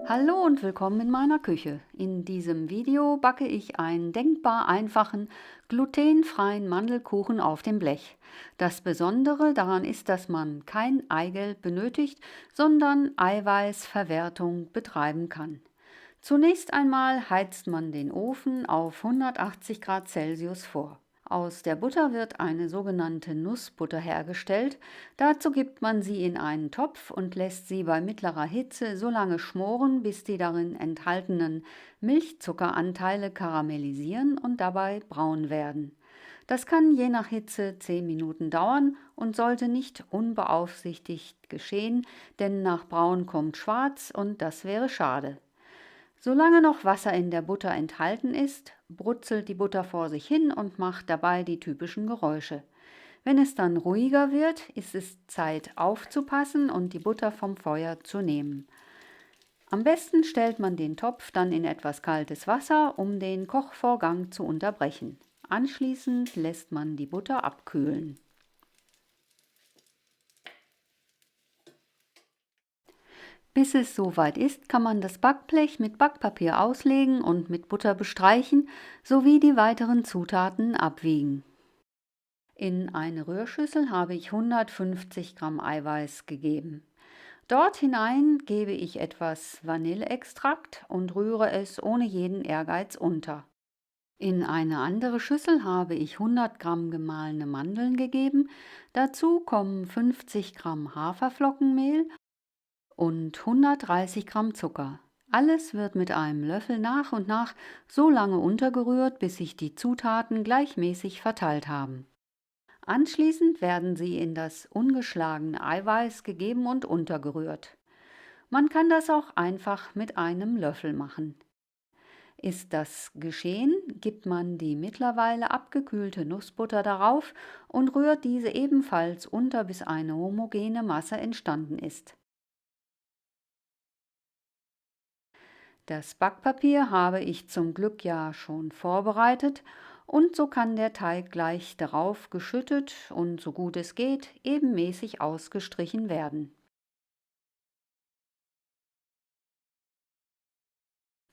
Hallo und willkommen in meiner Küche. In diesem Video backe ich einen denkbar einfachen, glutenfreien Mandelkuchen auf dem Blech. Das Besondere daran ist, dass man kein Eigelb benötigt, sondern Eiweißverwertung betreiben kann. Zunächst einmal heizt man den Ofen auf 180 Grad Celsius vor. Aus der Butter wird eine sogenannte Nussbutter hergestellt. Dazu gibt man sie in einen Topf und lässt sie bei mittlerer Hitze so lange schmoren, bis die darin enthaltenen Milchzuckeranteile karamellisieren und dabei braun werden. Das kann je nach Hitze 10 Minuten dauern und sollte nicht unbeaufsichtigt geschehen, denn nach braun kommt schwarz und das wäre schade. Solange noch Wasser in der Butter enthalten ist, brutzelt die Butter vor sich hin und macht dabei die typischen Geräusche. Wenn es dann ruhiger wird, ist es Zeit aufzupassen und die Butter vom Feuer zu nehmen. Am besten stellt man den Topf dann in etwas kaltes Wasser, um den Kochvorgang zu unterbrechen. Anschließend lässt man die Butter abkühlen. Bis es soweit ist, kann man das Backblech mit Backpapier auslegen und mit Butter bestreichen sowie die weiteren Zutaten abwiegen. In eine Rührschüssel habe ich 150 Gramm Eiweiß gegeben. Dort hinein gebe ich etwas Vanilleextrakt und rühre es ohne jeden Ehrgeiz unter. In eine andere Schüssel habe ich 100 Gramm gemahlene Mandeln gegeben. Dazu kommen 50 Gramm Haferflockenmehl und 130 Gramm Zucker. Alles wird mit einem Löffel nach und nach so lange untergerührt, bis sich die Zutaten gleichmäßig verteilt haben. Anschließend werden sie in das ungeschlagene Eiweiß gegeben und untergerührt. Man kann das auch einfach mit einem Löffel machen. Ist das geschehen, gibt man die mittlerweile abgekühlte Nussbutter darauf und rührt diese ebenfalls unter, bis eine homogene Masse entstanden ist. Das Backpapier habe ich zum Glück ja schon vorbereitet und so kann der Teig gleich darauf geschüttet und so gut es geht ebenmäßig ausgestrichen werden.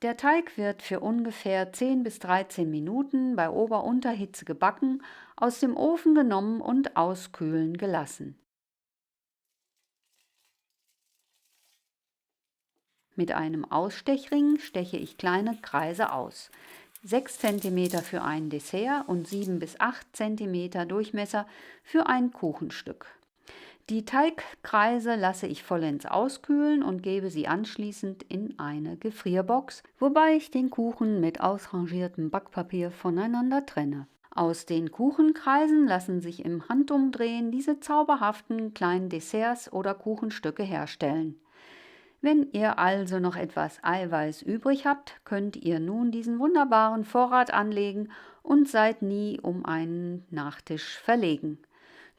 Der Teig wird für ungefähr 10 bis 13 Minuten bei Ober-Unterhitze gebacken, aus dem Ofen genommen und auskühlen gelassen. Mit einem Ausstechring steche ich kleine Kreise aus. 6 cm für ein Dessert und 7 bis 8 cm Durchmesser für ein Kuchenstück. Die Teigkreise lasse ich vollends auskühlen und gebe sie anschließend in eine Gefrierbox, wobei ich den Kuchen mit ausrangiertem Backpapier voneinander trenne. Aus den Kuchenkreisen lassen sich im Handumdrehen diese zauberhaften kleinen Desserts oder Kuchenstücke herstellen. Wenn ihr also noch etwas Eiweiß übrig habt, könnt ihr nun diesen wunderbaren Vorrat anlegen und seid nie um einen Nachtisch verlegen.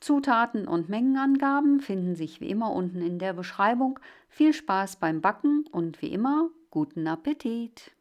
Zutaten und Mengenangaben finden sich wie immer unten in der Beschreibung. Viel Spaß beim Backen und wie immer guten Appetit!